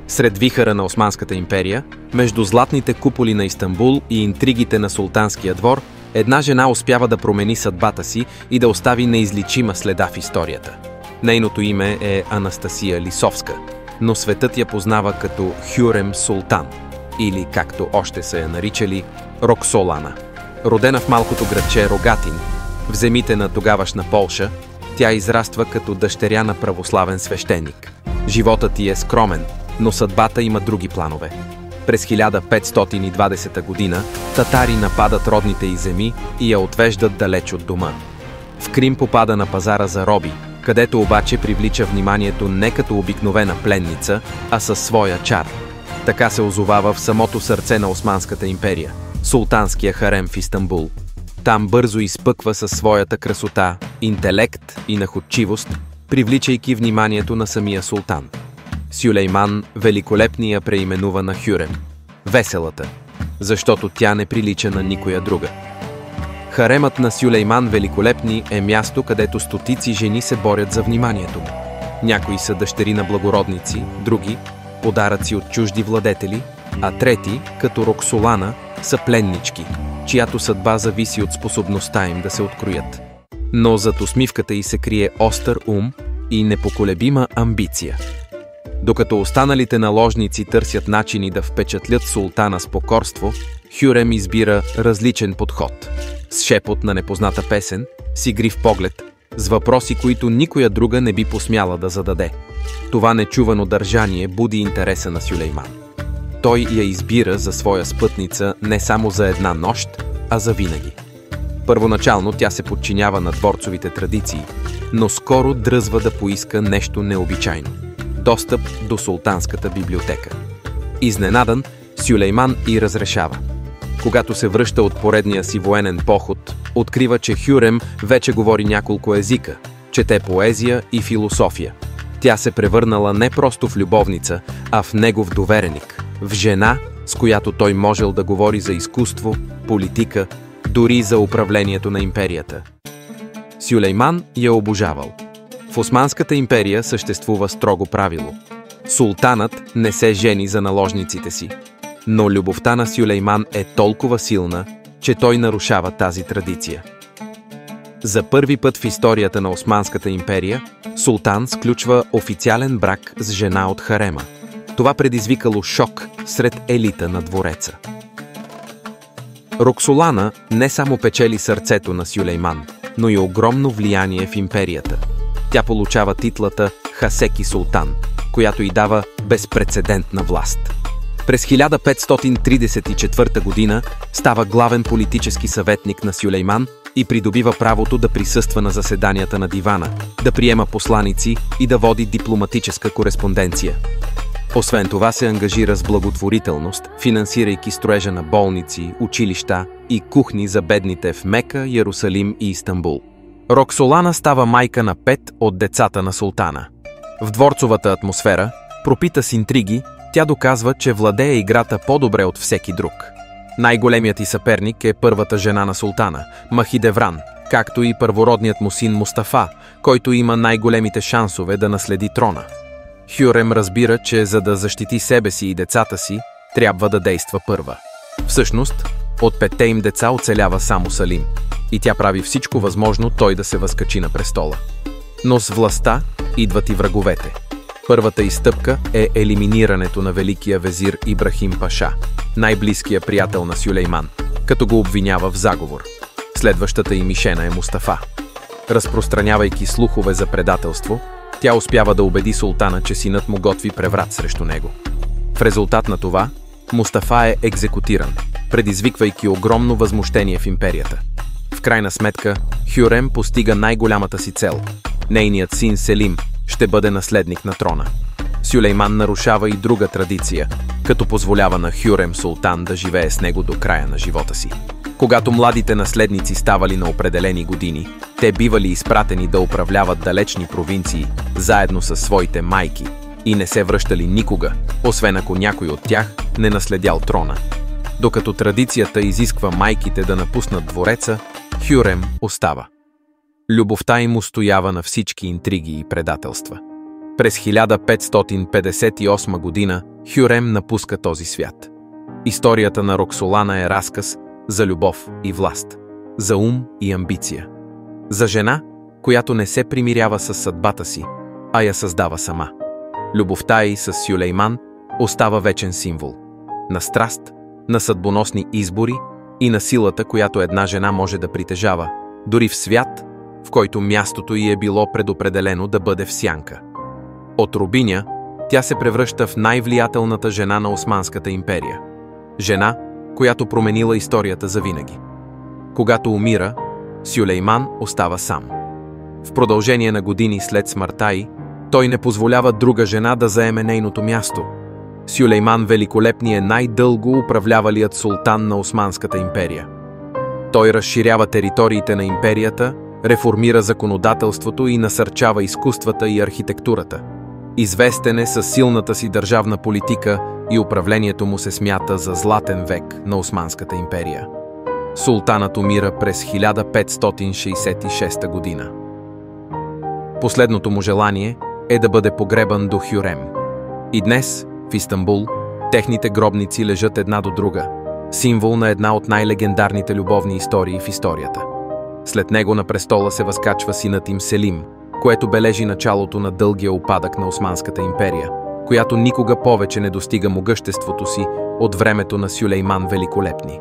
Сред вихъра на Османската империя, между златните куполи на Истанбул и интригите на султанския двор, една жена успява да промени съдбата си и да остави неизличима следа в историята. Нейното име е Анастасия Лисовска, но светът я познава като Хюрем Султан, или както още са я наричали, Роксолана. Родена в малкото градче Рогатин, в земите на тогавашна Полша, тя израства като дъщеря на православен свещеник. Животът ѝ е скромен, но съдбата има други планове. През 1520 година татари нападат родните й земи и я отвеждат далеч от дома. В Крим попада на пазара за роби, където обаче привлича вниманието не като обикновена пленница, а със своя чар. Така се озовава в самото сърце на Османската империя – султанския харем в Истанбул. Там бързо изпъква със своята красота, интелект и находчивост, привличайки вниманието на самия султан. Сюлейман великолепния я преименува на Хюрем – веселата, защото тя не прилича на никоя друга. Харемът на Сюлейман Великолепни е място, където стотици жени се борят за вниманието му. Някои са дъщери на благородници, други – подаръци от чужди владетели, а трети, като Роксолана, са пленнички, чиято съдба зависи от способността им да се откроят. Но зад усмивката й се крие остър ум и непоколебима амбиция. Докато останалите наложници търсят начини да впечатлят султана с покорство, Хюрем избира различен подход. С шепот на непозната песен, с игрив поглед, с въпроси, които никоя друга не би посмяла да зададе. Това нечувано държание буди интереса на Сюлейман. Той я избира за своя спътница не само за една нощ, а за винаги. Първоначално тя се подчинява на дворцовите традиции, но скоро дръзва да поиска нещо необичайно – достъп до султанската библиотека. Изненадан, Сюлейман й разрешава. Когато се връща от поредния си военен поход, открива, че Хюрем вече говори няколко езика, чете поезия и философия. Тя се превърнала не просто в любовница, а в негов довереник, в жена, с която той можел да говори за изкуство, политика, дори за управлението на империята. Сюлейман я обожавал. В Османската империя съществува строго правило. Султанът не се жени за наложниците си. Но любовта на Сюлейман е толкова силна, че той нарушава тази традиция. За първи път в историята на Османската империя, султан сключва официален брак с жена от харема. Това предизвикало шок сред елита на двореца. Роксолана не само печели сърцето на Сюлейман, но и огромно влияние в империята. Тя получава титлата Хасеки султан, която й дава безпрецедентна власт. През 1534 година става главен политически съветник на Сюлейман и придобива правото да присъства на заседанията на дивана, да приема посланици и да води дипломатическа кореспонденция. Освен това се ангажира с благотворителност, финансирайки строежа на болници, училища и кухни за бедните в Мека, Йерусалим и Истанбул. Роксолана става майка на 5 от децата на султана. В дворцовата атмосфера, пропита с интриги, тя доказва, че владее играта по-добре от всеки друг. Най-големият й съперник е първата жена на султана, Махидевран, както и първородният му син Мустафа, който има най-големите шансове да наследи трона. Хюрем разбира, че за да защити себе си и децата си, трябва да действа първа. Всъщност, от 5 им деца оцелява само Салим, и тя прави всичко възможно той да се възкачи на престола. Но с властта идват и враговете. Първата изстъпка е елиминирането на великия везир Ибрахим Паша, най-близкия приятел на Сюлейман, като го обвинява в заговор. Следващата й мишена е Мустафа. Разпространявайки слухове за предателство, тя успява да убеди султана, че синът му готви преврат срещу него. В резултат на това, Мустафа е екзекутиран, предизвиквайки огромно възмущение в империята. В крайна сметка, Хюрем постига най-голямата си цел. Нейният син Селим ще бъде наследник на трона. Сюлейман нарушава и друга традиция, като позволява на Хюрем султан да живее с него до края на живота си. Когато младите наследници ставали на определени години, те бивали изпратени да управляват далечни провинции, заедно със своите майки, и не се връщали никога, освен ако някой от тях не наследял трона. Докато традицията изисква майките да напуснат двореца, Хюрем остава. Любовта им устоява на всички интриги и предателства. През 1558 година Хюрем напуска този свят. Историята на Роксолана е разказ за любов и власт, за ум и амбиция. За жена, която не се примирява с съдбата си, а я създава сама. Любовта й с Сюлейман остава вечен символ на страст, на съдбоносни избори и на силата, която една жена може да притежава, дори в свят, в който мястото й е било предопределено да бъде в сянка. От рабиня тя се превръща в най-влиятелната жена на Османската империя. Жена, която променила историята завинаги. Когато умира, Сюлейман остава сам. В продължение на години след смъртта й, той не позволява друга жена да заеме нейното място. Сюлейман Великолепни е най-дълго управлявалият султан на Османската империя. Той разширява териториите на империята, реформира законодателството и насърчава изкуствата и архитектурата. Известен е със силната си държавна политика и управлението му се смята за златен век на Османската империя. Султанът умира през 1566 година. Последното му желание е да бъде погребан до Хюрем. И днес, в Истанбул, техните гробници лежат една до друга, символ на една от най-легендарните любовни истории в историята. След него на престола се възкачва синът им Селим, което бележи началото на дългия упадък на Османската империя, която никога повече не достига могъществото си от времето на Сюлейман Великолепни.